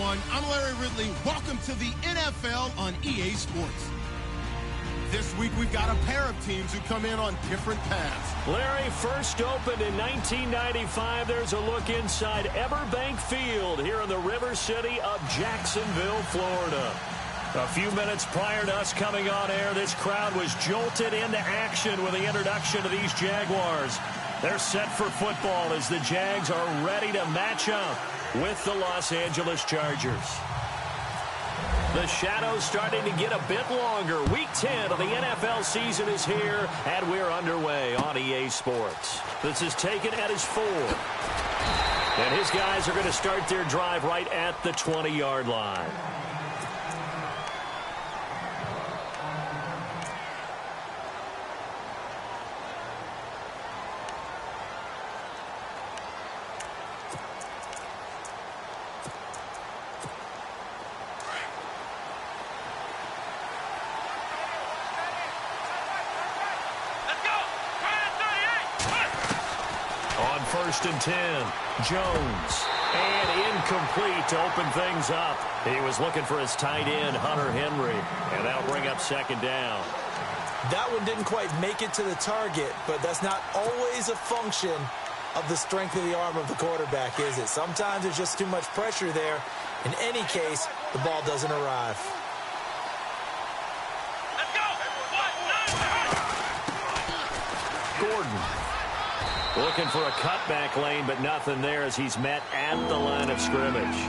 everyone. I'm Larry Ridley. Welcome to the NFL on EA Sports. This week, we've got a pair of teams who come in on different paths. Larry, first opened in 1995. There's a look inside Everbank Field here in the River City of Jacksonville, Florida. A few minutes prior to us coming on air, this crowd was jolted into action with the introduction of these Jaguars. They're set for football as the Jags are ready to match up with the Los Angeles Chargers. The shadow's starting to get a bit longer. Week 10 of the NFL season is here, and we're underway on EA Sports. This is taken at his 4. And his guys are going to start their drive right at the 20-yard line. First and 10, Jones, and incomplete to open things up. He was looking for his tight end, Hunter Henry, and that'll bring up second down. That one didn't quite make it to the target, but that's not always a function of the strength of the arm of the quarterback, is it? Sometimes there's just too much pressure there. In any case, the ball doesn't arrive. Let's go! Gordon. Looking for a cutback lane, but nothing there as he's met at the line of scrimmage.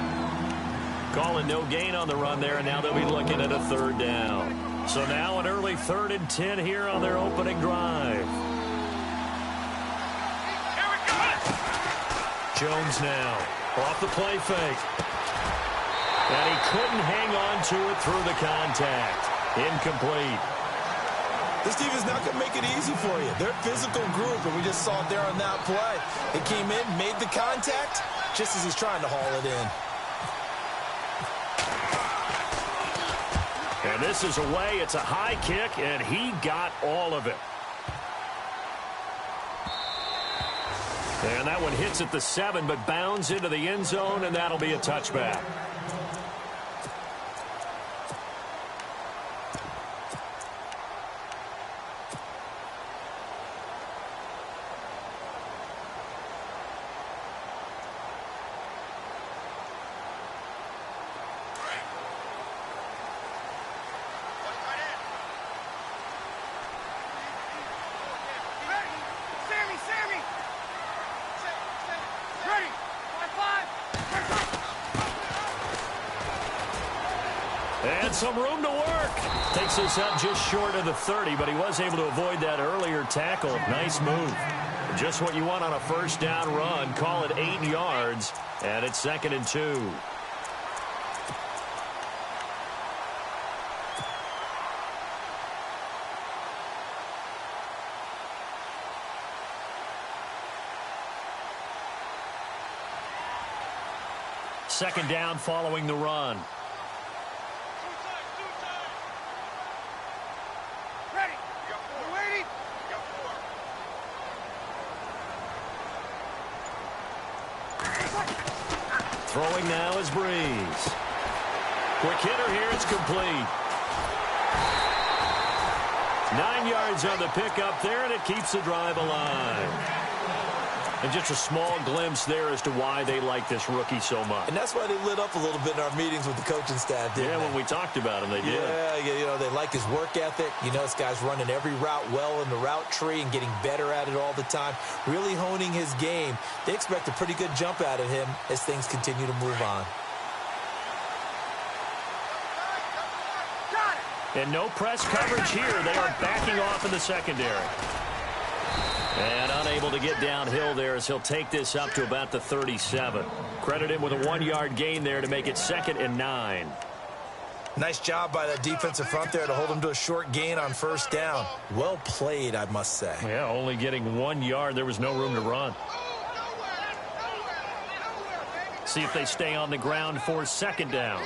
Calling no gain on the run there, and now they'll be looking at a third down. So now an early 3rd and 10 here on their opening drive. Here we go! Jones now off the play fake. And he couldn't hang on to it through the contact. Incomplete. This team is not going to make it easy for you. They're a physical group, and we just saw it there on that play. They came in, made the contact, just as he's trying to haul it in. And this is away. It's a high kick, and he got all of it. And that one hits at the 7, but bounds into the end zone, and that'll be a touchback. And some room to work. Takes this up just short of the 30, but he was able to avoid that earlier tackle. Nice move. Just what you want on a first down run. Call it 8 yards, and it's 2nd and 2. Second down following the run. Throwing now is Breeze. Quick hitter here. It's complete. 9 yards on the pickup there, and it keeps the drive alive. And just a small glimpse there as to why they like this rookie so much. And that's why they lit up a little bit in our meetings with the coaching staff, didn't they? When we talked about him, they did. Yeah, you know, they like his work ethic. You know, this guy's running every route well in the route tree and getting better at it all the time, really honing his game. They expect a pretty good jump out of him as things continue to move on. And no press coverage here. They are backing off in the secondary. And unable to get downhill there as he'll take this up to about the 37. Credit him with a 1-yard gain there to make it 2nd and 9. Nice job by that defensive front there to hold him to a short gain on first down. Well played, I must say. Yeah, only getting 1 yard. There was no room to run. See if they stay on the ground for second down.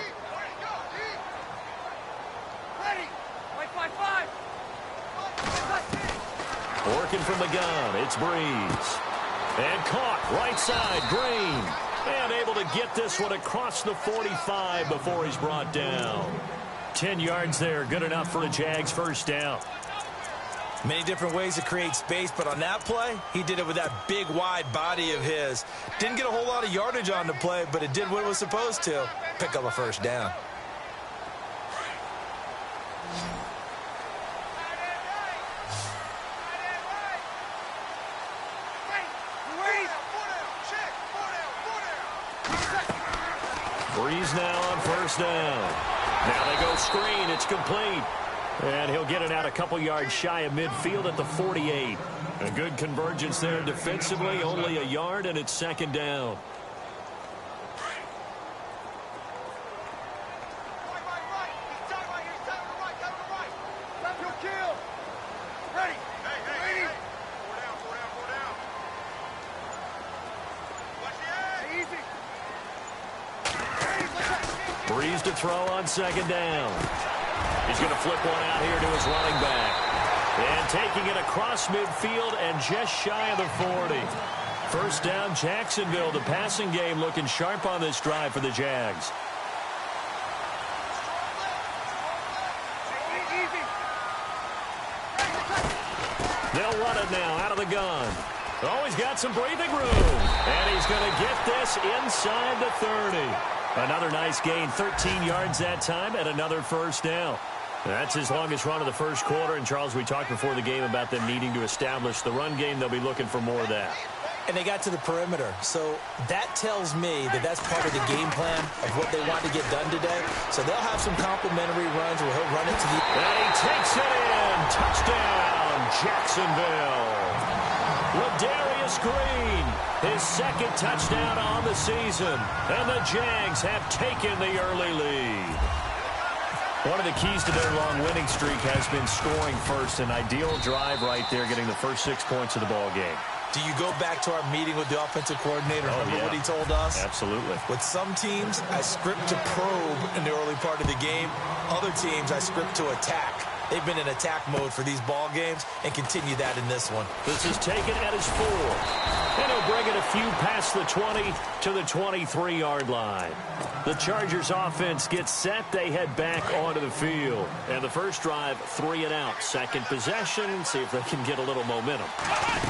Working from the gun, it's Breeze. And caught right side, Green. And able to get this one across the 45 before he's brought down. 10 yards there, good enough for a Jags first down. Many different ways to create space, but on that play, he did it with that big, wide body of his. Didn't get a whole lot of yardage on the play, but it did what it was supposed to. Pick up a first down. Breeze now on first down. Now they go screen. It's complete. And he'll get it out a couple yards shy of midfield at the 48. A good convergence there defensively. Only a yard, and it's second down. Breeze to throw on second down. He's going to flip one out here to his running back. And taking it across midfield and just shy of the 40. First down, Jacksonville. The passing game looking sharp on this drive for the Jags. They'll run it now out of the gun. Oh, he's got some breathing room. And he's going to get this inside the 30. Another nice gain, 13 yards that time, and another first down. That's his longest run of the first quarter. And, Charles, we talked before the game about them needing to establish the run game. They'll be looking for more of that. And they got to the perimeter. So that tells me that that's part of the game plan of what they want to get done today. So they'll have some complimentary runs where he'll run it to the... And he takes it in. Touchdown, Jacksonville. Ladarius Green, his second touchdown on the season. And the Jags have taken the early lead. One of the keys to their long winning streak has been scoring first. An ideal drive right there, getting the first 6 points of the ball game. Do you go back to our meeting with the offensive coordinator? Remember what he told us? Absolutely. With some teams, I script to probe in the early part of the game. Other teams, I script to attack. They've been in attack mode for these ball games and continue that in this one. This is taken at his 4. And he'll bring it a few past the 20 to the 23-yard line. The Chargers offense gets set. They head back onto the field. And the first drive, 3 and out. Second possession, see if they can get a little momentum.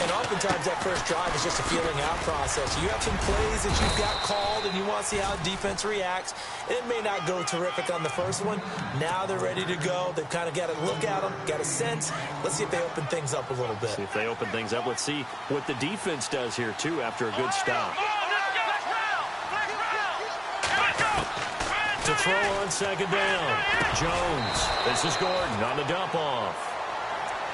And oftentimes that first drive is just a feeling out process. You have some plays that you've got called and you want to see how defense reacts. It may not go terrific on the first one. Now they're ready to go. They've kind of got to look at them, got a sense. Let's see if they open things up a little bit. See if they open things up. Let's see what the defense does here, too, after a good stop. To throw on second down. Jones. This is Gordon on the dump off.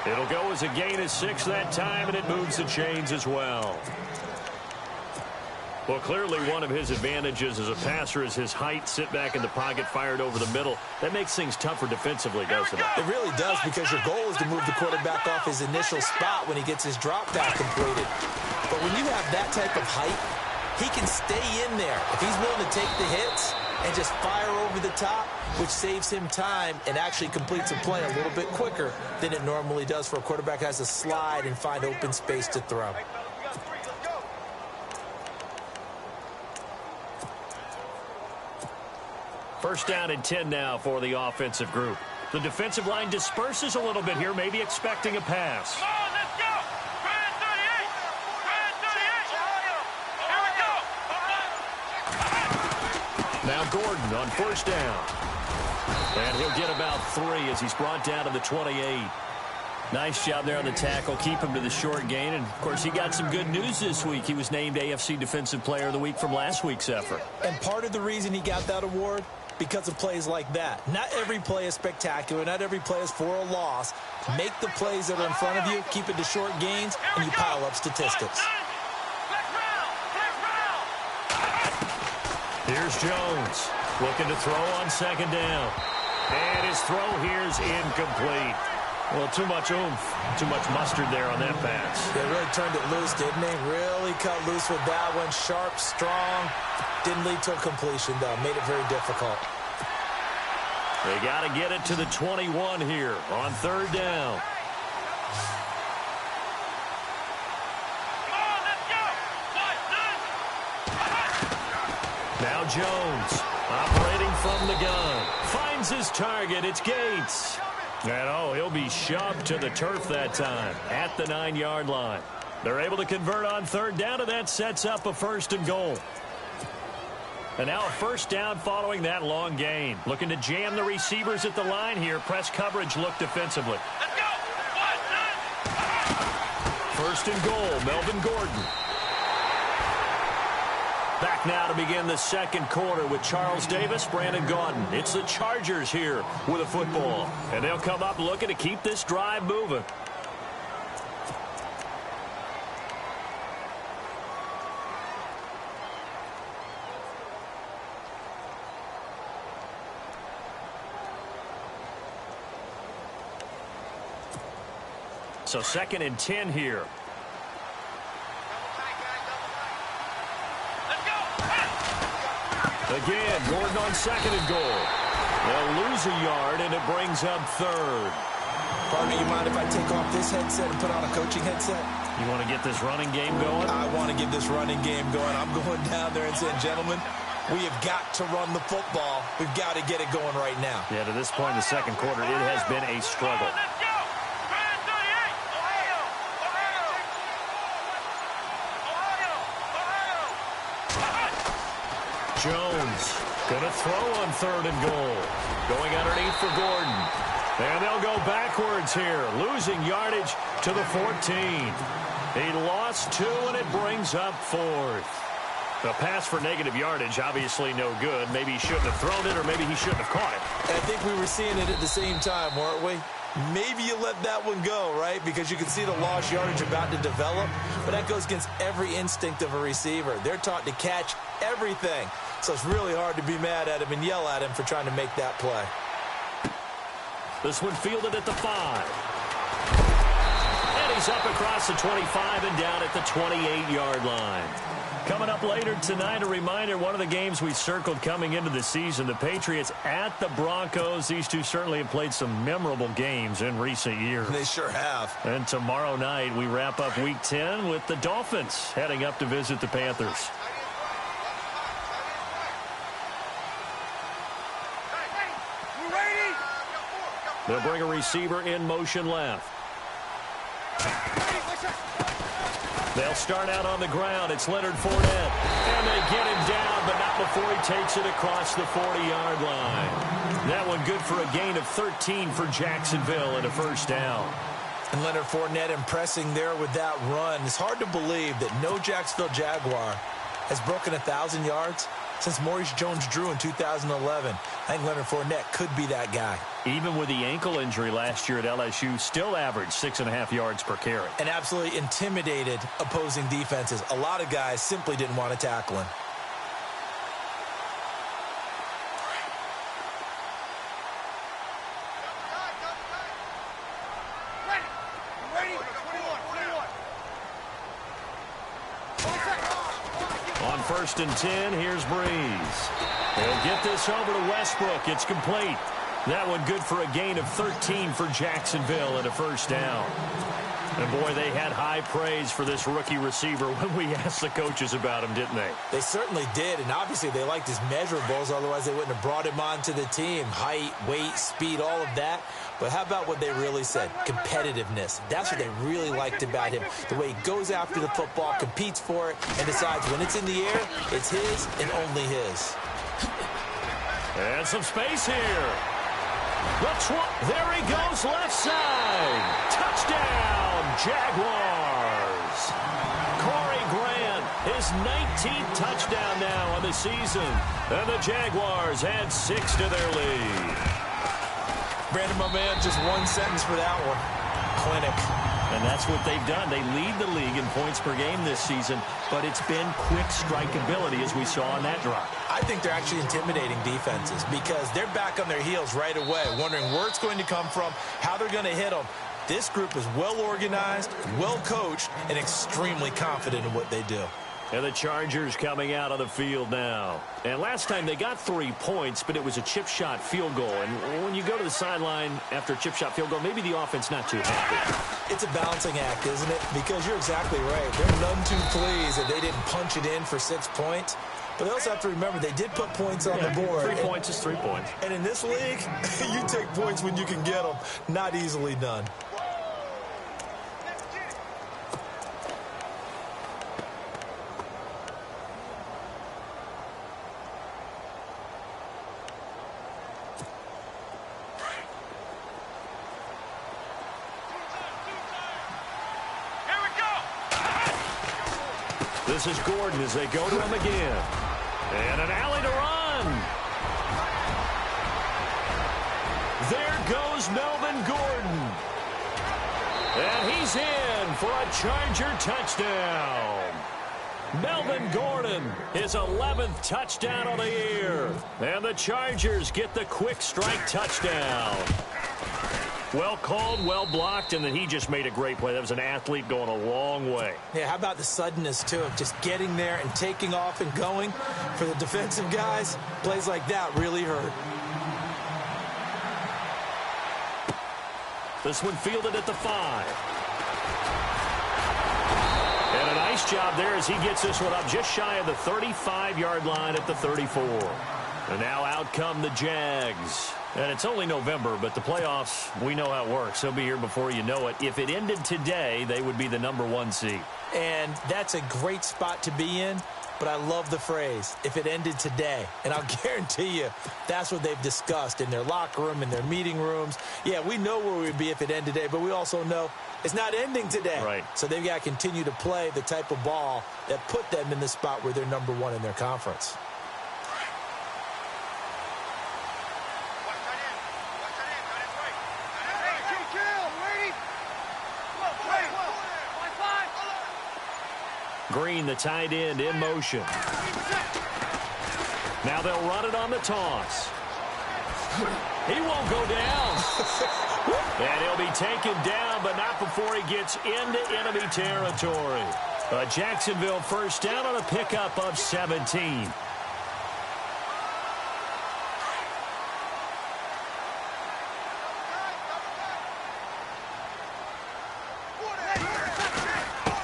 It'll go as a gain of 6 that time, and it moves the chains as well. Well, clearly one of his advantages as a passer is his height. Sit back in the pocket, fired over the middle. That makes things tougher defensively, doesn't it? It really does, because your goal is to move the quarterback off his initial spot when he gets his drop back completed. But when you have that type of height, he can stay in there. If he's willing to take the hits and just fire over the top, which saves him time and actually completes a play a little bit quicker than it normally does for a quarterback who has to slide and find open space to throw. First down and 10 now for the offensive group. The defensive line disperses a little bit here, maybe expecting a pass. Come on, let's go. Grand 38. Grand 38. Here we go. Now Gordon on first down. And he'll get about 3 as he's brought down to the 28. Nice job there on the tackle. Keep him to the short gain. And, of course, he got some good news this week. He was named AFC Defensive Player of the Week from last week's effort. And part of the reason he got that award, because of plays like that. Not every play is spectacular. Not every play is for a loss. Make the plays that are in front of you, keep it to short gains, and you pile up statistics. Here's Jones looking to throw on second down. And his throw here is incomplete. Well, too much oomph, too much mustard there on that pass. They really turned it loose, didn't they? Really cut loose with that one. Sharp, strong. Didn't lead to a completion, though. Made it very difficult. They got to get it to the 21 here on third down. Jones, operating from the gun. Finds his target. It's Gates. And, he'll be shoved to the turf that time at the 9-yard line. They're able to convert on third down, and that sets up a 1st and goal. And now a 1st down following that long gain. Looking to jam the receivers at the line here. Press coverage look defensively. Let's go. 1st and goal, Melvin Gordon. Back now to begin the 2nd quarter with Charles Davis, Brandon Gaudin. It's the Chargers here with a football. And they'll come up looking to keep this drive moving. So 2nd and 10 here. Again, Gordon on 2nd and goal. They'll lose a yard, and it brings up 3rd. Pardon me, you mind if I take off this headset and put on a coaching headset? You want to get this running game going? I want to get this running game going. I'm going down there and saying, gentlemen, we have got to run the football. We've got to get it going right now. Yeah, to this point in the 2nd quarter, it has been a struggle. Let's go. Brand 38. Ohio. Jones going to throw on 3rd and goal. Going underneath for Gordon. And they'll go backwards here, losing yardage to the 14. He lost 2, and it brings up 4th. The pass for negative yardage, obviously no good. Maybe he shouldn't have thrown it, or maybe he shouldn't have caught it. I think we were seeing it at the same time, weren't we? Maybe you let that one go, right? Because you can see the lost yardage about to develop. But that goes against every instinct of a receiver. They're taught to catch everything. So it's really hard to be mad at him and yell at him for trying to make that play. This one fielded at the 5. And he's up across the 25 and down at the 28-yard line. Coming up later tonight, a reminder, one of the games we circled coming into the season, the Patriots at the Broncos. These two certainly have played some memorable games in recent years. They sure have. And tomorrow night, we wrap up Week 10 with the Dolphins heading up to visit the Panthers. They'll bring a receiver in motion left. They'll start out on the ground. It's Leonard Fournette. And they get him down, but not before he takes it across the 40-yard line. That one good for a gain of 13 for Jacksonville and a 1st down. And Leonard Fournette impressing there with that run. It's hard to believe that no Jacksonville Jaguar has broken 1,000 yards since Maurice Jones-Drew in 2011. I think Leonard Fournette could be that guy. Even with the ankle injury last year at LSU, still averaged 6.5 yards per carry. And absolutely intimidated opposing defenses. A lot of guys simply didn't want to tackle him. On 1st and 10, here's Breeze. They'll get this over to Westbrook. It's complete. That one good for a gain of 13 for Jacksonville and a 1st down. And, boy, they had high praise for this rookie receiver when we asked the coaches about him, didn't they? They certainly did, and obviously they liked his measurables. Otherwise, they wouldn't have brought him onto the team. Height, weight, speed, all of that. But how about what they really said? Competitiveness. That's what they really liked about him. The way he goes after the football, competes for it, and decides when it's in the air, it's his and only his. And some space here. There he goes, left side. Touchdown, Jaguars. Corey Grant, his 19th touchdown now on the season. And the Jaguars add 6 to their lead. Brandon, my man, just one sentence for that one. Clinic. And that's what they've done. They lead the league in points per game this season, but it's been quick strikeability as we saw on that drive. I think they're actually intimidating defenses because they're back on their heels right away, wondering where it's going to come from, how they're going to hit them. This group is well organized, well coached, and extremely confident in what they do. And the Chargers coming out on the field now. And last time they got 3 points, but it was a chip shot field goal. And when you go to the sideline after a chip shot field goal, maybe the offense not too happy. It's a balancing act, isn't it? Because you're exactly right. They're none too pleased that they didn't punch it in for 6 points. But they also have to remember they did put points on the board. 3 points is 3 points. And in this league, you take points when you can get them. Not easily done. This is Gordon as they go to him again. And an alley to run. There goes Melvin Gordon. And he's in for a Charger touchdown. Melvin Gordon, his 11th touchdown of the year. And the Chargers get the quick strike touchdown. Well called, well blocked, and then he just made a great play. That was an athlete going a long way. Yeah, how about the suddenness, too, of just getting there and taking off and going? For the defensive guys, plays like that really hurt. This one fielded at the 5. And a nice job there as he gets this one up just shy of the 35-yard line at the 34. And now out come the Jags. And it's only November, but the playoffs, we know how it works. They'll be here before you know it. If it ended today, they would be the #1 seed. And that's a great spot to be in, but I love the phrase, if it ended today. And I'll guarantee you that's what they've discussed in their locker room, in their meeting rooms. Yeah, we know where we'd be if it ended today, but we also know it's not ending today. Right. So they've got to continue to play the type of ball that put them in the spot where they're #1 in their conference. Green, the tight end, in motion. Now they'll run it on the toss. He won't go down. And he'll be taken down, but not before he gets into enemy territory. A Jacksonville first down on a pickup of 17.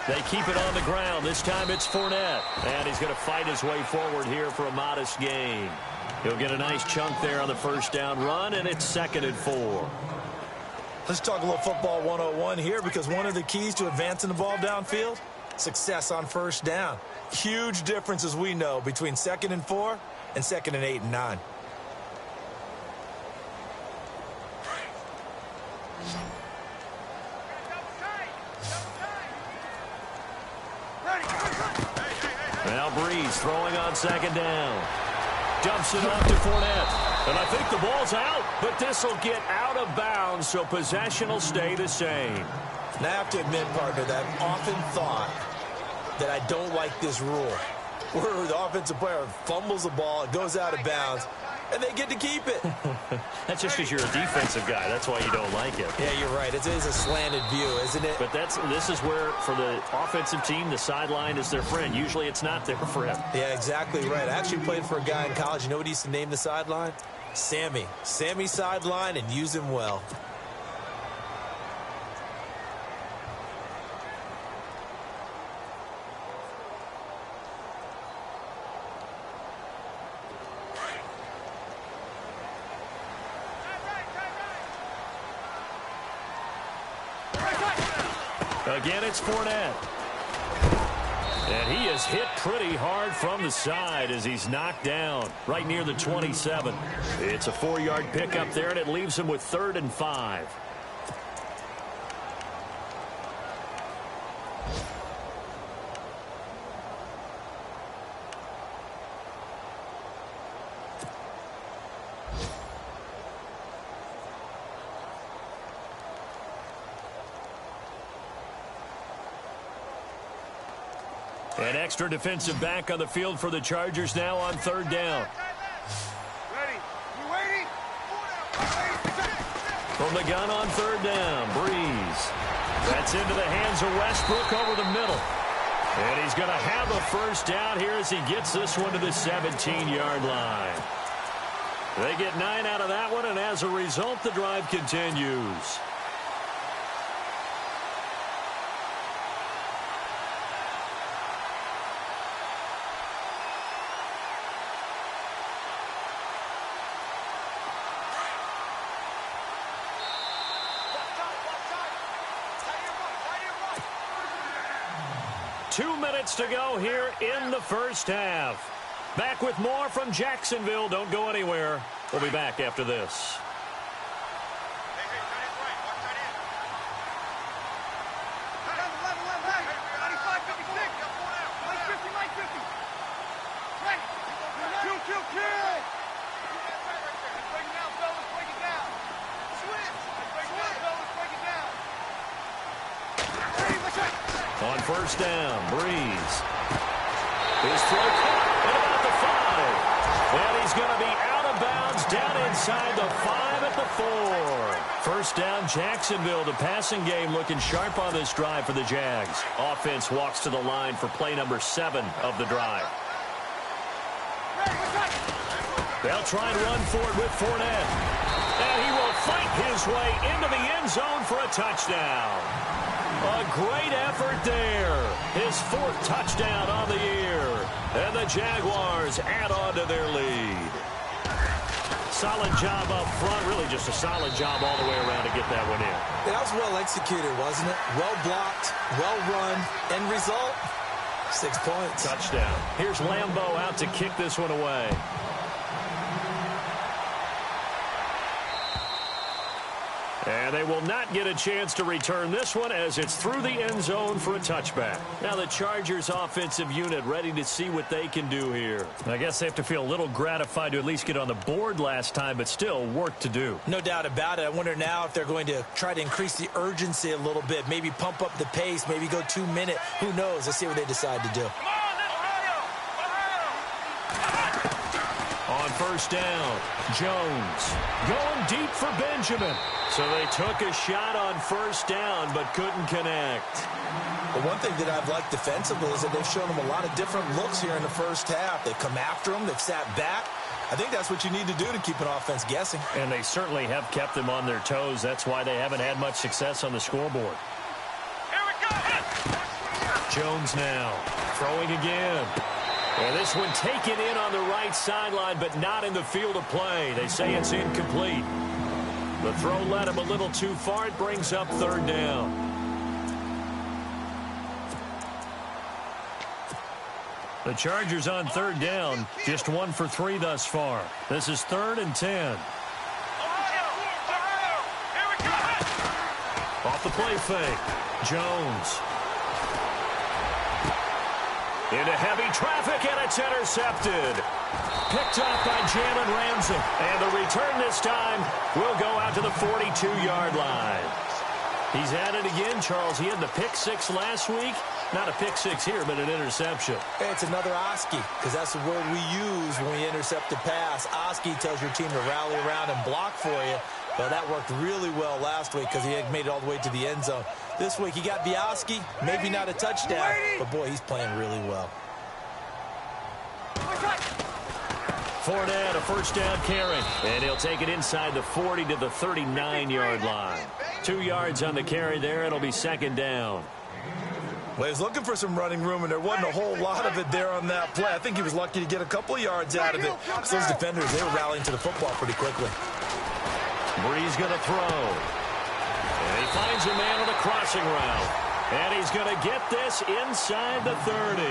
They keep it on the ground. This time it's Fournette. And he's going to fight his way forward here for a modest gain. He'll get a nice chunk there on the first down run, and it's 2nd and 4. Let's talk a little football 101 here, because one of the keys to advancing the ball downfield, success on first down. Huge difference, as we know, between 2nd and 4 and 2nd and 8 and 9. Now Breeze throwing on 2nd down. Dumps it off to Fournette. And I think the ball's out, but this will get out of bounds, so possession will stay the same. And I have to admit, partner, that I've often thought that I don't like this rule, where the offensive player fumbles the ball, it goes out of bounds, and they get to keep it. That's just because you're a defensive guy. That's why you don't like it. Yeah, you're right. It is a slanted view, isn't it? But this is where, for the offensive team, the sideline is their friend. Usually it's not there for him. Yeah, exactly right. I actually played for a guy in college. You know what he used to name the sideline? Sammy. Sammy sideline, and use him well. Again, it's Fournette. And he is hit pretty hard from the side as he's knocked down right near the 27. It's a 4-yard pickup there, and it leaves him with 3rd and 5. An extra defensive back on the field for the Chargers now on 3rd down. Ready. You waiting? From the gun on 3rd down, Breeze. That's into the hands of Westbrook over the middle. And he's going to have a first down here as he gets this one to the 17-yard line. They get 9 out of that one, and as a result, the drive continues. Two minutes to go here in the first half. Back with more from Jacksonville. Don't go anywhere. We'll be back after this. On first down, Breeze. His throw caught at about the 5. And he's going to be out of bounds down inside the 5 at the 4. First down, Jacksonville. The passing game looking sharp on this drive for the Jags. Offense walks to the line for play number 7 of the drive. They'll try and run for it with Fournette. And he will fight his way into the end zone for a touchdown. A great effort there. His 4th touchdown on the year. And the Jaguars add on to their lead. Solid job up front. Really just a solid job all the way around to get that one in. That was well executed, wasn't it? Well blocked, well run. End result, 6 points. Touchdown. Here's Lambeau out to kick this one away. And they will not get a chance to return this one as it's through the end zone for a touchback. Now the Chargers offensive unit ready to see what they can do here. I guess they have to feel a little gratified to at least get on the board last time, but still work to do. No doubt about it. I wonder now if they're going to try to increase the urgency a little bit, maybe pump up the pace, maybe go 2 minute. Who knows? Let's see what they decide to do. On first down, Jones going deep for Benjamin. So they took a shot on first down but couldn't connect. But one thing that I've liked defensively is that they've shown them a lot of different looks here in the first half. They've come after them. They've sat back. I think that's what you need to do to keep an offense guessing. And they certainly have kept them on their toes. That's why they haven't had much success on the scoreboard. Here we go. Jones now throwing again. And this one taken in on the right sideline, but not in the field of play. They say it's incomplete. The throw led him a little too far. It brings up 3rd down. The Chargers on 3rd down, just 1 for 3 thus far. This is 3rd and 10. Off the play fake, Jones. Into heavy traffic, and it's intercepted. Picked off by Jalen Ramsey. And the return this time will go out to the 42-yard line. He's at it again, Charles. He had the pick 6 last week. Not a pick 6 here, but an interception. Hey, it's another Oski, because that's the word we use when we intercept a pass. Oski tells your team to rally around and block for you. Well, that worked really well last week because he had made it all the way to the end zone. This week, he got Bioski, maybe not a touchdown, but boy, he's playing really well. Fournette, a first down carry, and he'll take it inside the 40 to the 39-yard line. 2 yards on the carry there. It'll be 2nd down. Well, he was looking for some running room, and there wasn't a whole lot of it there on that play. I think he was lucky to get a couple of yards out of it. So those defenders, they were rallying to the football pretty quickly. Breeze going to throw. And he finds a man on a crossing route. And he's going to get this inside the 30.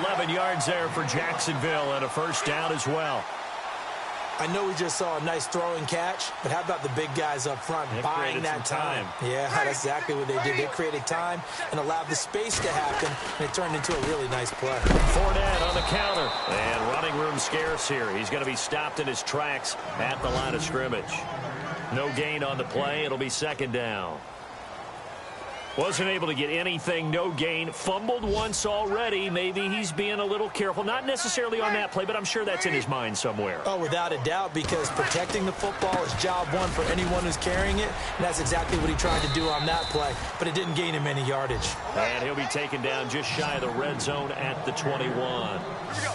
11 yards there for Jacksonville and a first down as well. I know we just saw a nice throwing catch, but how about the big guys up front buying that time? Yeah, that's exactly what they did. They created time and allowed the space to happen, and it turned into a really nice play. Fournette on the counter. And running room scarce here. He's going to be stopped in his tracks at the line of scrimmage. No gain on the play. It'll be 2nd down. Wasn't able to get anything, no gain. Fumbled once already. Maybe he's being a little careful. Not necessarily on that play, but I'm sure that's in his mind somewhere. Oh, without a doubt, because protecting the football is job one for anyone who's carrying it. And that's exactly what he tried to do on that play, but it didn't gain him any yardage. And he'll be taken down just shy of the red zone at the 21.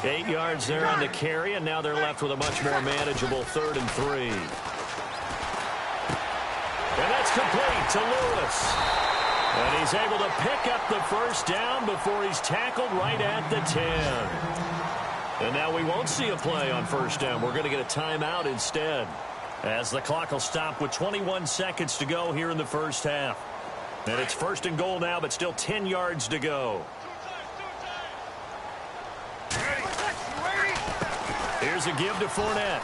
8 yards there on the carry, and now they're left with a much more manageable 3rd and 3. And that's complete to Lewis. And he's able to pick up the first down before he's tackled right at the 10. And now we won't see a play on first down. We're going to get a timeout instead, as the clock will stop with 21 seconds to go here in the first half. And it's 1st and goal now, but still 10 yards to go. Here's a give to Fournette.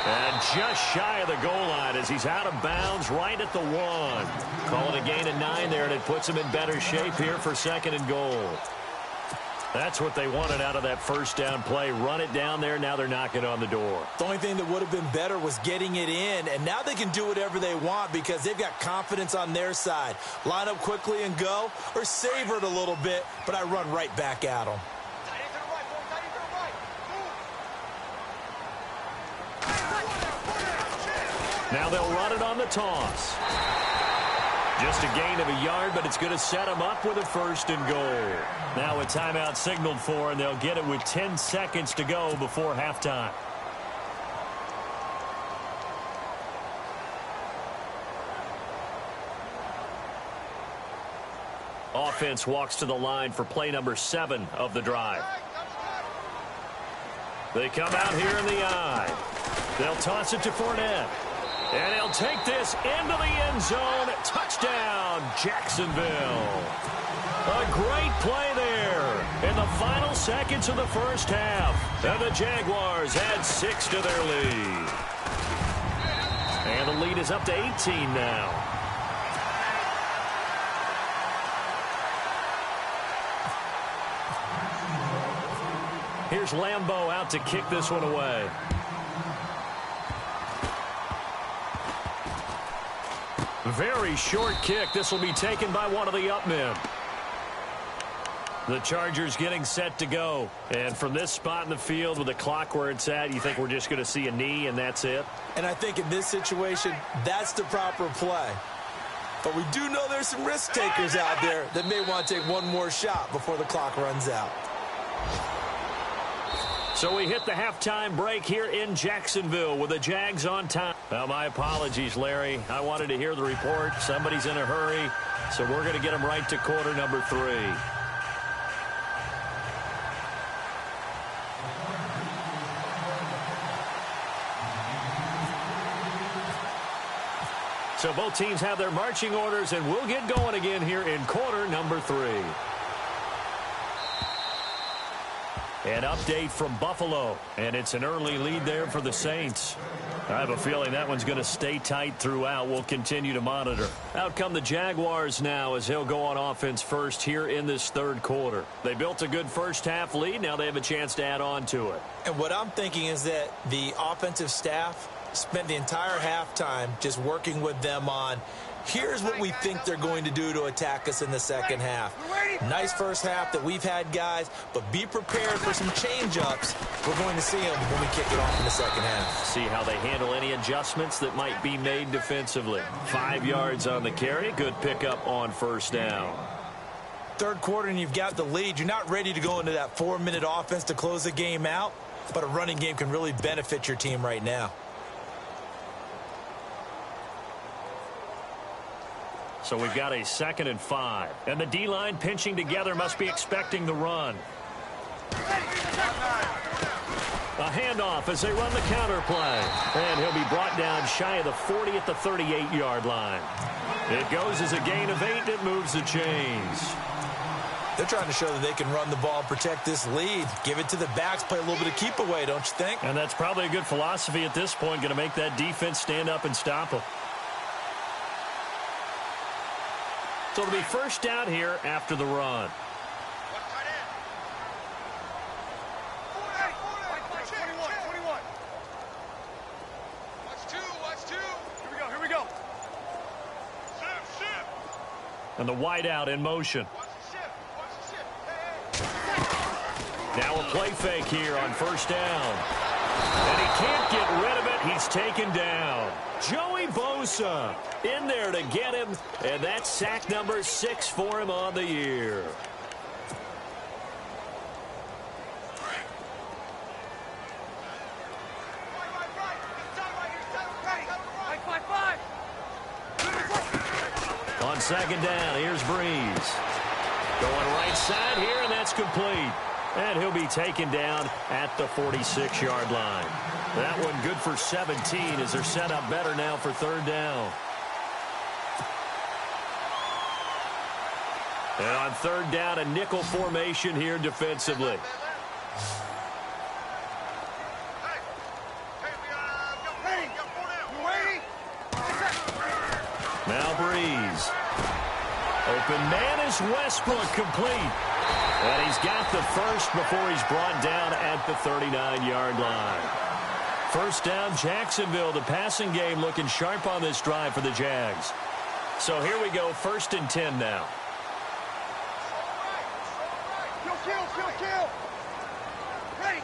And just shy of the goal line as he's out of bounds right at the 1. Call it a gain of 9 there, and it puts him in better shape here for 2nd and goal. That's what they wanted out of that first down play. Run it down there. Now they're knocking on the door. The only thing that would have been better was getting it in, and now they can do whatever they want because they've got confidence on their side. Line up quickly and go, or savor it a little bit, but I run right back at them. Now they'll run it on the toss. Just a gain of a yard, but it's going to set them up with a 1st and goal. Now a timeout signaled for, and they'll get it with 10 seconds to go before halftime. Offense walks to the line for play number 7 of the drive. They come out here in the eye. They'll toss it to Fournette. And he'll take this into the end zone. Touchdown, Jacksonville. A great play there in the final seconds of the first half. And the Jaguars add 6 to their lead. And the lead is up to 18 now. Here's Lambeau out to kick this one away. Very short kick. This will be taken by one of the up men. The Chargers getting set to go. And from this spot in the field with the clock where it's at, you think we're just going to see a knee and that's it? And I think in this situation, that's the proper play. But we do know there's some risk takers out there that may want to take one more shot before the clock runs out. So we hit the halftime break here in Jacksonville with the Jags on time. Well, my apologies, Larry. I wanted to hear the report. Somebody's in a hurry, so we're going to get them right to quarter number 3. So both teams have their marching orders, and we'll get going again here in quarter number 3. An update from Buffalo, and it's an early lead there for the Saints. I have a feeling that one's going to stay tight throughout. We'll continue to monitor. Out come the Jaguars now as they'll go on offense first here in this 3rd quarter. They built a good first half lead. Now they have a chance to add on to it. And what I'm thinking is that the offensive staff spent the entire halftime just working with them on here's what we think they're going to do to attack us in the second half. Nice first half that we've had, guys, but be prepared for some change-ups. We're going to see them when we kick it off in the second half. See how they handle any adjustments that might be made defensively. 5 yards on the carry. Good pickup on first down. 3rd quarter and you've got the lead. You're not ready to go into that 4-minute offense to close the game out, but a running game can really benefit your team right now. So we've got a 2nd and 5. And the D-line pinching together must be expecting the run. A handoff as they run the counter play. And he'll be brought down shy of the 40 at the 38-yard line. It goes as a gain of 8. It moves the chains. They're trying to show that they can run the ball, protect this lead. Give it to the backs, play a little bit of keep away, don't you think? And that's probably a good philosophy at this point. Going to make that defense stand up and stop them. So it'll be first down here after the run. Here we go. And the wideout in motion. Now a play fake here on first down. And he can't get rid of it. He's taken down. Joey Bosa in there to get him. And that's sack number 6 for him on the year. On second down, here's Breeze. Going right side here, and that's complete. And he'll be taken down at the 46-yard line. That one good for 17 as they're set up better now for third down. And on third down, a nickel formation here defensively. Now Breeze. Open man is Westbrook, complete. And he's got the first before he's brought down at the 39-yard line. First down, Jacksonville. The passing game looking sharp on this drive for the Jags. So here we go, 1st and 10 now. Kill. Ready.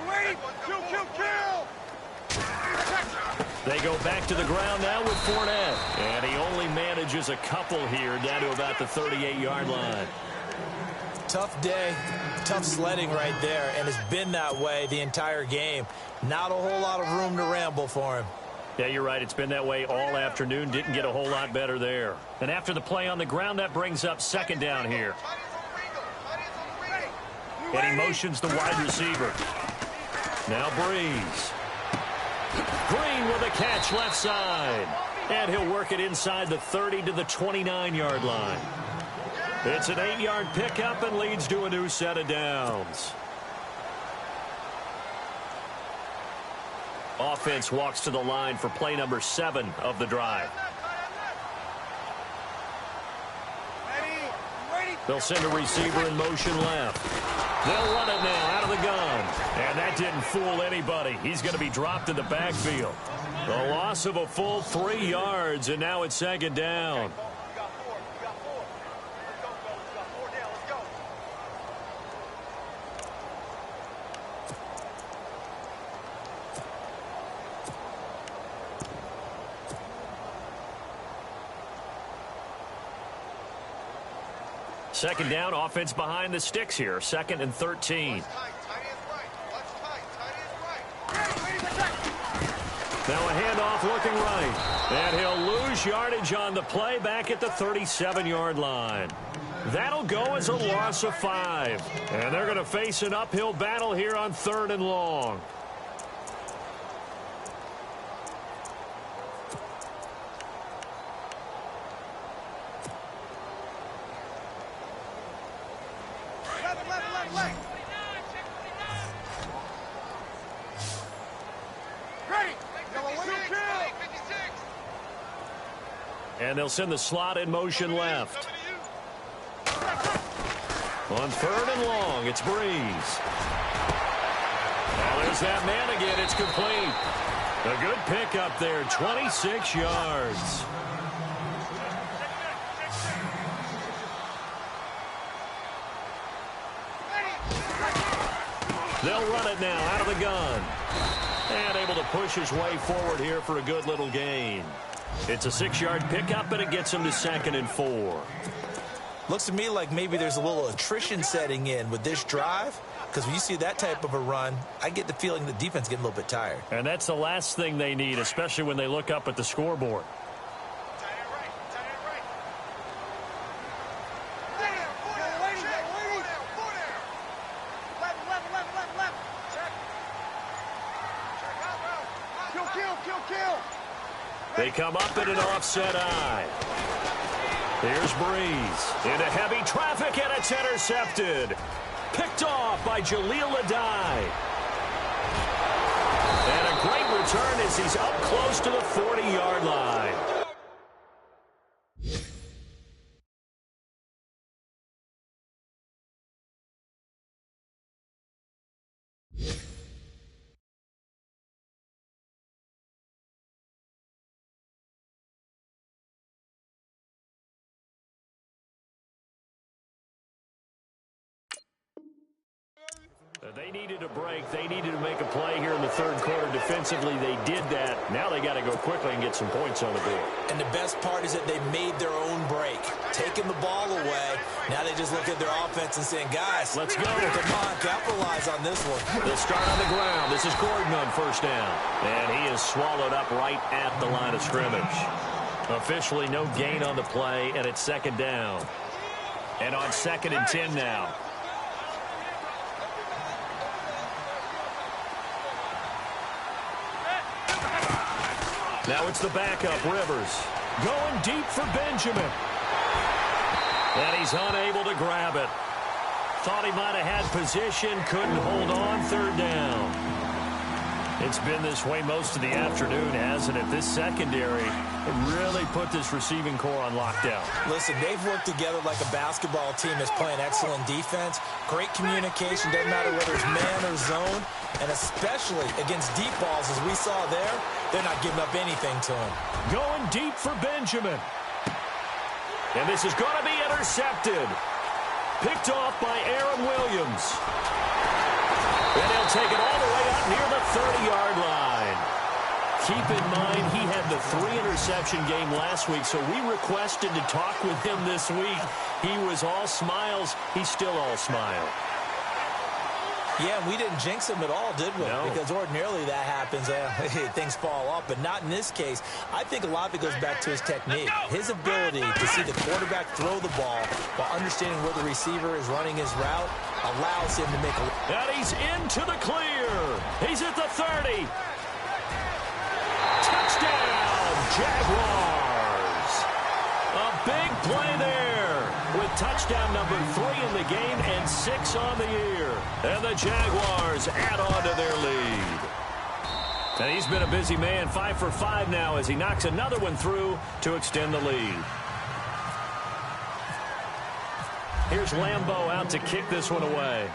You ready? Kill. They go back to the ground now with Fournette. And he only manages a couple here down to about the 38-yard line. Tough day, tough sledding right there, and it's been that way the entire game. Not a whole lot of room to ramble for him. Yeah, you're right. It's been that way all afternoon. Didn't get a whole lot better there. And after the play on the ground, that brings up second down here. And he motions the wide receiver. Now Breeze. Green with a catch left side. And he'll work it inside the 30 to the 29-yard line. It's an 8-yard pickup and leads to a new set of downs. Offense walks to the line for play number 7 of the drive. They'll send a receiver in motion left. They'll run it now out of the gun. And that didn't fool anybody. He's going to be dropped in the backfield. The loss of a full 3 yards, and now it's second down. Second down, offense behind the sticks here. 2nd and 13. Now a handoff looking right. And he'll lose yardage on the play back at the 37-yard line. That'll go as a loss of 5. And they're going to face an uphill battle here on 3rd and long. And they'll send the slot in motion left. On 3rd and long, it's Breeze. Now there's that man again. It's complete. A good pickup there, 26 yards. They'll run it now out of the gun. And able to push his way forward here for a good little gain. It's a 6-yard pickup, and it gets him to 2nd and 4. Looks to me like maybe there's a little attrition setting in with this drive, because when you see that type of a run, I get the feeling the defense getting a little bit tired. And that's the last thing they need, especially when they look up at the scoreboard. They come up in an offset eye. Here's Breeze into heavy traffic, and it's intercepted. Picked off by Jaleel Adai. And a great return as he's up close to the 40-yard line. They needed a break. They needed to make a play here in the third quarter. Defensively, they did that. Now they got to go quickly and get some points on the board. And the best part is that they made their own break, taking the ball away. Now they just look at their offense and saying, guys, let's go. Come on, capitalize on this one. They'll start on the ground. This is Gordon on first down. And he is swallowed up right at the line of scrimmage. Officially no gain on the play, and it's second down. And on 2nd and 10 now. Now it's the backup, Rivers. Going deep for Benjamin. And he's unable to grab it. Thought he might have had position, couldn't hold on, third down. It's been this way most of the afternoon, hasn't it? This secondary really put this receiving core on lockdown. Listen, they've worked together like a basketball team that's playing excellent defense. Great communication, doesn't matter whether it's man or zone. And especially against deep balls, as we saw there, they're not giving up anything to him. Going deep for Benjamin. And this is going to be intercepted. Picked off by Aaron Williams. And he'll take it all the way up near the 30-yard line. Keep in mind, he had the 3-interception game last week, so we requested to talk with him this week. He was all smiles. He's still all smile. Yeah, we didn't jinx him at all, did we? No. Because ordinarily that happens, things fall off. But not in this case. I think a lot of it goes back to his technique. His ability to see the quarterback throw the ball while understanding where the receiver is running his route allows him to make a... And he's into the clear. He's at the 30. Touchdown, Jaguars. A big play there with touchdown number 3 in the game and 6 on the year. And the Jaguars add on to their lead. And he's been a busy man, 5 for 5 now as he knocks another one through to extend the lead. Here's Lambeau out to kick this one away.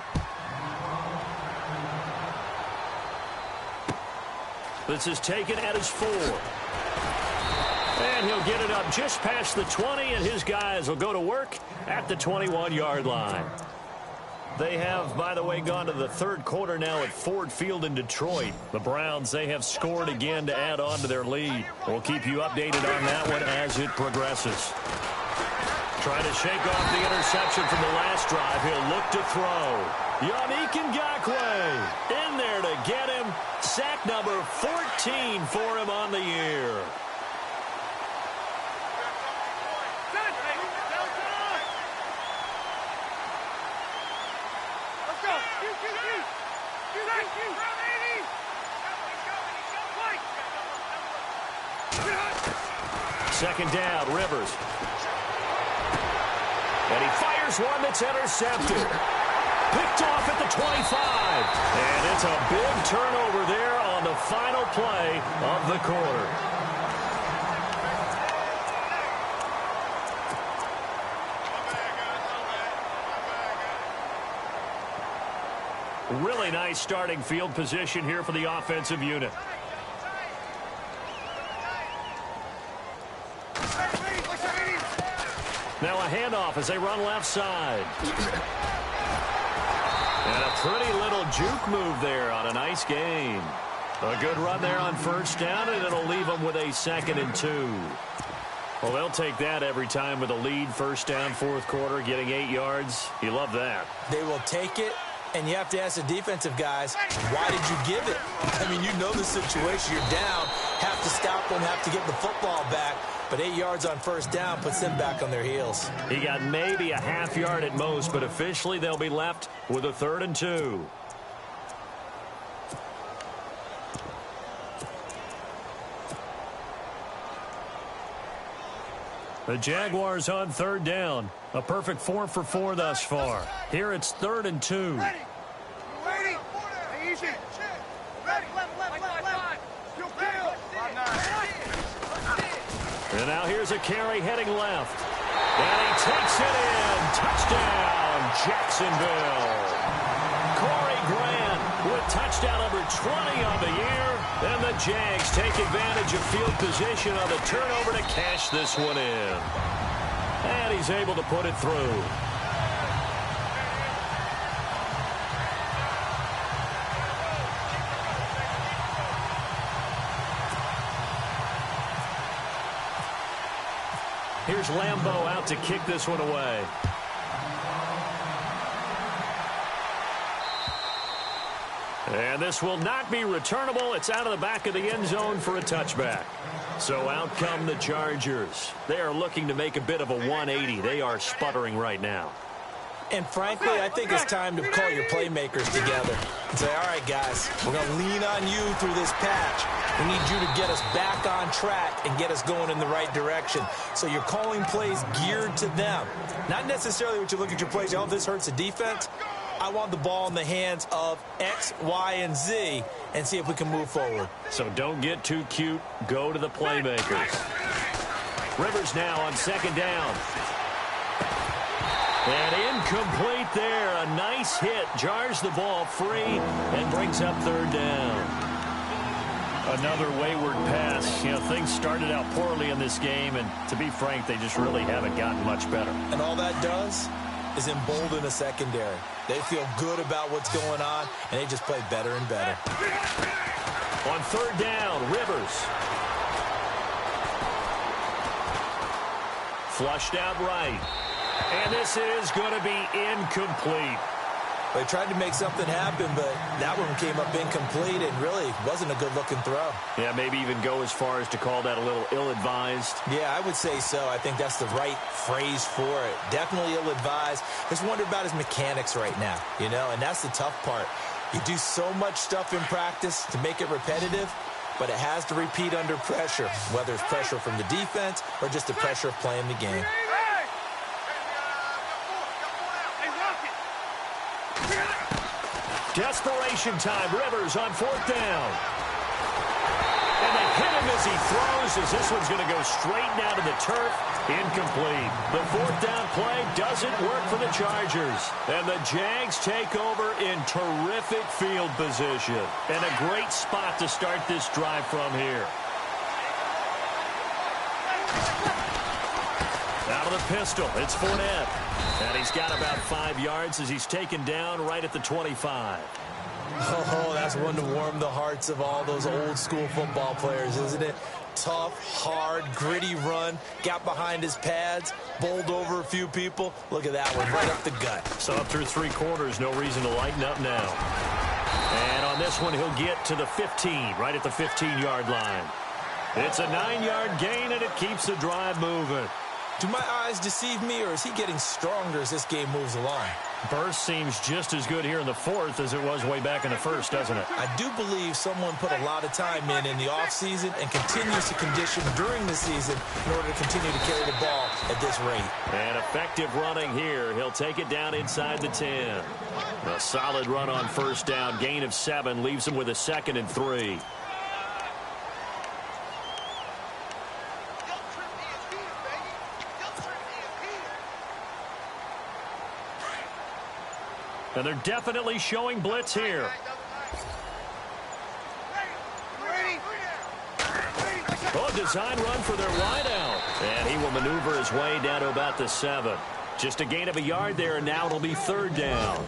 This is taken at his 4. And he'll get it up just past the 20, and his guys will go to work at the 21-yard line. They have, by the way, gone to the third quarter now at Ford Field in Detroit. The Browns, they have scored again to add on to their lead. We'll keep you updated on that one as it progresses. Trying to shake off the interception from the last drive. He'll look to throw. Yannick Ngakoue in there to get him. Sack number 14 for him on the year. Second down, Rivers. And he fires one that's intercepted. Picked off at the 25. And it's a big turnover there on the final play of the quarter. Really nice starting field position here for the offensive unit. Now a handoff as they run left side. And a pretty little juke move there on a nice gain. A good run there on first down, and it'll leave them with a 2nd and 2. Well, they'll take that every time with a lead, first down, fourth quarter, getting 8 yards. You love that. They will take it, and you have to ask the defensive guys, why did you give it? I mean, you know the situation. You're down, have to stop them, have to get the football back. But 8 yards on first down puts them back on their heels. He got maybe a half yard at most, but officially they'll be left with a 3rd and 2. The Jaguars on 3rd down. A perfect 4 for 4 thus far. Here it's 3rd and 2. Ready. Ready. Easy. Ready. Left. You'll kill. 5-9. And now here's a carry heading left. And he takes it in. Touchdown, Jacksonville. Corey Grant with touchdown number 20 on the year. And the Jags take advantage of field position on the turnover to cash this one in. And he's able to put it through. Here's Lambeau out to kick this one away. And this will not be returnable. It's out of the back of the end zone for a touchback. So out come the Chargers. They are looking to make a bit of a 180. They are sputtering right now. And frankly, I think it's time to call your playmakers together and say, all right, guys, we're going to lean on you through this patch. We need you to get us back on track and get us going in the right direction. So you're calling plays geared to them. Not necessarily what you look at your plays, oh, this hurts the defense. I want the ball in the hands of X, Y, and Z and see if we can move forward. So don't get too cute. Go to the playmakers. Rivers now on second down. And incomplete there. A nice hit. Jars the ball free and brings up third down. Another wayward pass. You know, things started out poorly in this game, and to be frank, they just really haven't gotten much better. And all that does is embolden a secondary. They feel good about what's going on, and they just play better and better. On third down, Rivers. Flushed out right. And this is going to be incomplete. They tried to make something happen, but that one came up incomplete and really wasn't a good-looking throw. Yeah, maybe even go as far as to call that a little ill-advised. Yeah, I would say so. I think that's the right phrase for it. Definitely ill-advised. Just wonder about his mechanics right now, you know, and that's the tough part. You do so much stuff in practice to make it repetitive, but it has to repeat under pressure, whether it's pressure from the defense or just the pressure of playing the game. Desperation time. Rivers on fourth down. And they hit him as he throws, as this one's going to go straight down to the turf. Incomplete. The fourth down play doesn't work for the Chargers. And the Jags take over in terrific field position. And a great spot to start this drive from here. Out of the pistol, it's Fournette. And he's got about 5 yards as he's taken down right at the 25. Oh, that's one to warm the hearts of all those old school football players, isn't it? Tough, hard, gritty run. Got behind his pads, bowled over a few people. Look at that one, right up the gut. So up through 3 quarters, no reason to lighten up now. And on this one, he'll get to the 15, right at the 15-yard line. It's a 9-yard gain, and it keeps the drive moving. Do my eyes deceive me, or is he getting stronger as this game moves along? Burst seems just as good here in the fourth as it was way back in the first, doesn't it? I do believe someone put a lot of time in the offseason and continues to condition during the season in order to continue to carry the ball at this rate. And effective running here. He'll take it down inside the 10. A solid run on first down. Gain of 7 leaves him with a 2nd and 3. And they're definitely showing blitz here. Oh, design run for their wideout. And he will maneuver his way down to about the 7. Just a gain of a yard there, and now it'll be third down.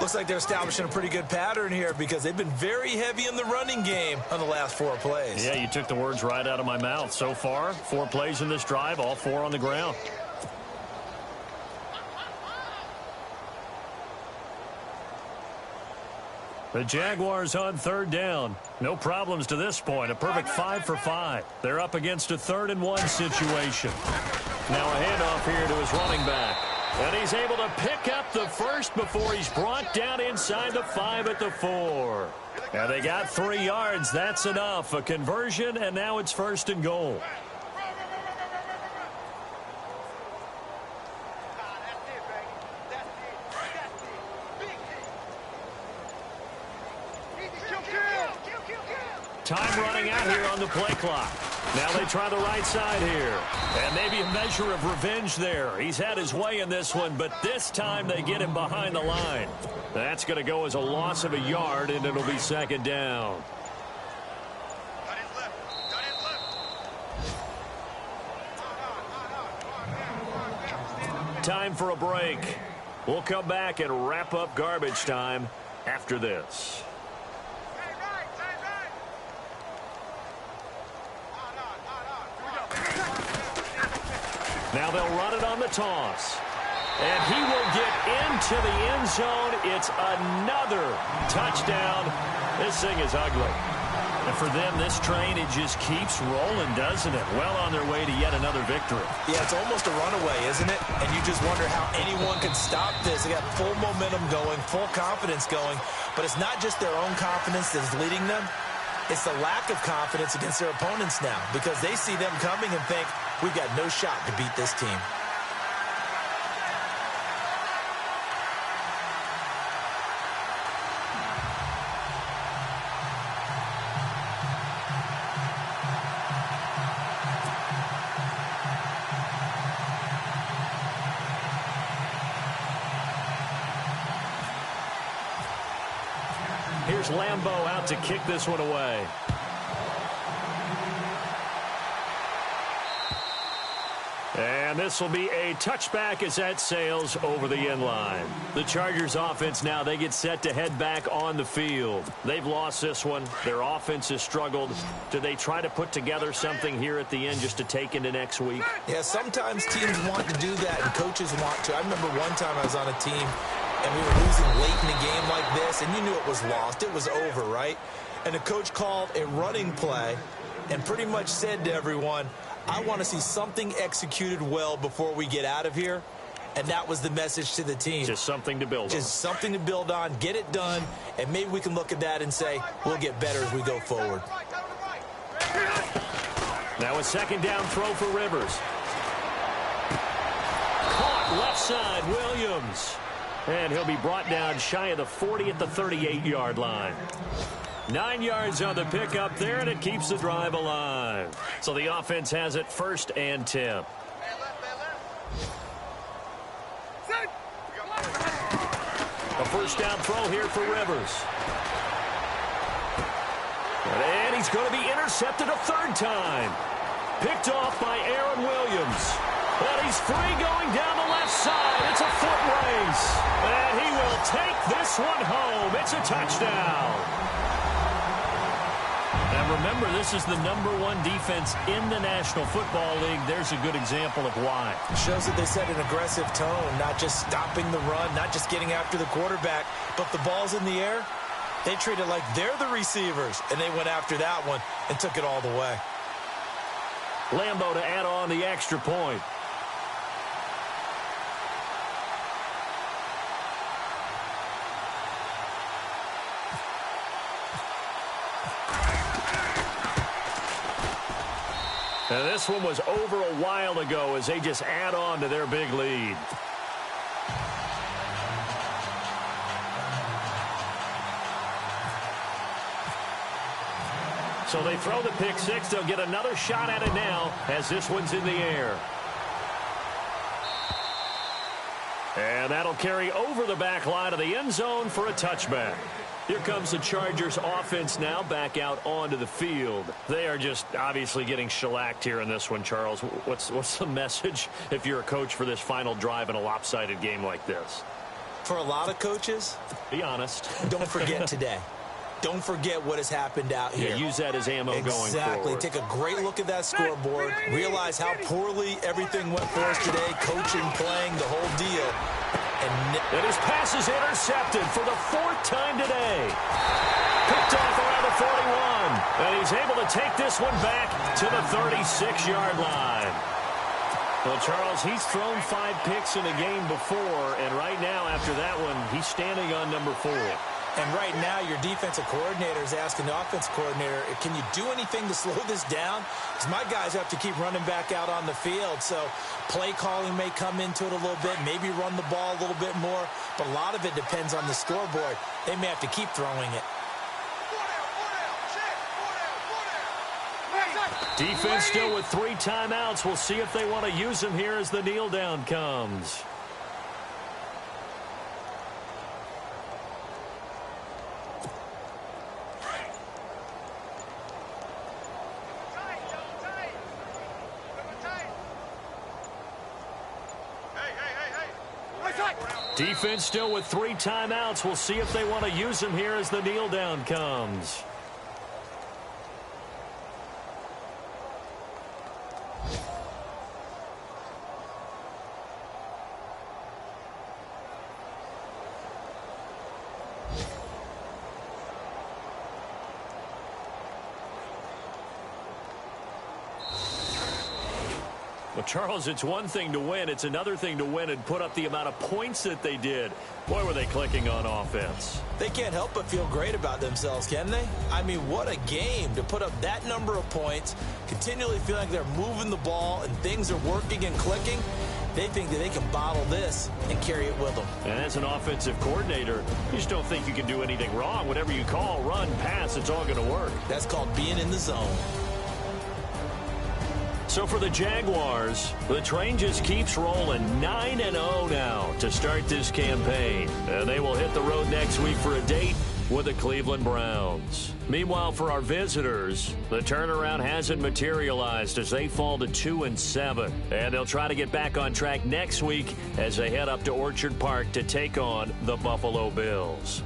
Looks like they're establishing a pretty good pattern here because they've been very heavy in the running game on the last 4 plays. Yeah, you took the words right out of my mouth. So far, 4 plays in this drive, all 4 on the ground. The Jaguars on third down. No problems to this point. A perfect 5 for 5. They're up against a 3rd and 1 situation. Now a handoff here to his running back. And he's able to pick up the first before he's brought down inside the 5 at the 4. And they got 3 yards. That's enough. A conversion, and now it's 1st and goal. Time running out here on the play clock. Now they try the right side here. And maybe a measure of revenge there. He's had his way in this one, but this time they get him behind the line. That's going to go as a loss of a yard, and it'll be 2nd down. Time for a break. We'll come back and wrap up garbage time after this. Now they'll run it on the toss. And he will get into the end zone. It's another touchdown. This thing is ugly. And for them, this train, it just keeps rolling, doesn't it? Well on their way to yet another victory. Yeah, it's almost a runaway, isn't it? And you just wonder how anyone can stop this. They got full momentum going, full confidence going. But it's not just their own confidence that's leading them. It's the lack of confidence against their opponents now, because they see them coming and think, we've got no shot to beat this team. Here's Lambeau out to kick this one away. And this will be a touchback as that sails over the end line. The Chargers offense now, they get set to head back on the field. They've lost this one. Their offense has struggled. Do they try to put together something here at the end just to take into next week? Yeah, sometimes teams want to do that and coaches want to. I remember one time I was on a team and we were losing late in a game like this, and you knew it was lost. It was over, right? And the coach called a running play and pretty much said to everyone, I want to see something executed well before we get out of here. And that was the message to the team. Just something to build on. Just something to build on, get it done, and maybe we can look at that and say, we'll get better as we go forward. Now a second down throw for Rivers. Caught left side, Williams. And he'll be brought down shy of the 40 at the 38-yard line. 9 yards on the pickup there, and it keeps the drive alive. So the offense has it 1st and 10. A first down throw here for Rivers. And he's going to be intercepted a 3rd time. Picked off by Aaron Williams. And he's free going down the left side. It's a foot race. And he will take this one home. It's a touchdown. And remember, this is the #1 defense in the National Football League. There's a good example of why. It shows that they set an aggressive tone, not just stopping the run, not just getting after the quarterback, but the ball's in the air. They treat it like they're the receivers, and they went after that one and took it all the way. Lambeau to add on the extra point. And this one was over a while ago as they just add on to their big lead. So they throw the pick six. They'll get another shot at it now as this one's in the air. And that'll carry over the back line of the end zone for a touchback. Here comes the Chargers offense now back out onto the field. They are just obviously getting shellacked here in this one, Charles. What's the message if you're a coach for this final drive in a lopsided game like this? For a lot of coaches, be honest. Don't forget today. Don't forget what has happened out here. Yeah, use that as ammo going forward. Exactly. Take a great look at that scoreboard. Realize how poorly everything went for us today. Coaching, playing, the whole deal. And his pass is intercepted for the 4th time today. Picked off around the 41. And he's able to take this one back to the 36-yard line. Well, Charles, he's thrown 5 picks in a game before. And right now, after that one, he's standing on number 4. And right now, your defensive coordinator is asking the offensive coordinator, can you do anything to slow this down? Because my guys have to keep running back out on the field. So play calling may come into it a little bit, maybe run the ball a little bit more. But a lot of it depends on the scoreboard. They may have to keep throwing it. Defense still with 3 timeouts. We'll see if they want to use them here as the kneel down comes. Defense still with 3 timeouts. We'll see if they want to use them here as the kneel down comes. Well, Charles, it's one thing to win. It's another thing to win and put up the amount of points that they did. Boy, were they clicking on offense. They can't help but feel great about themselves, can they? I mean, what a game to put up that number of points, continually feel like they're moving the ball and things are working and clicking. They think that they can bottle this and carry it with them. And as an offensive coordinator, you just don't think you can do anything wrong. Whatever you call, run, pass, it's all going to work. That's called being in the zone. So for the Jaguars, the train just keeps rolling 9-0 now to start this campaign. And they will hit the road next week for a date with the Cleveland Browns. Meanwhile, for our visitors, the turnaround hasn't materialized as they fall to 2-7. And they'll try to get back on track next week as they head up to Orchard Park to take on the Buffalo Bills.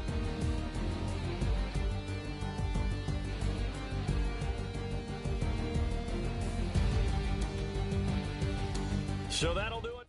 So that'll do it.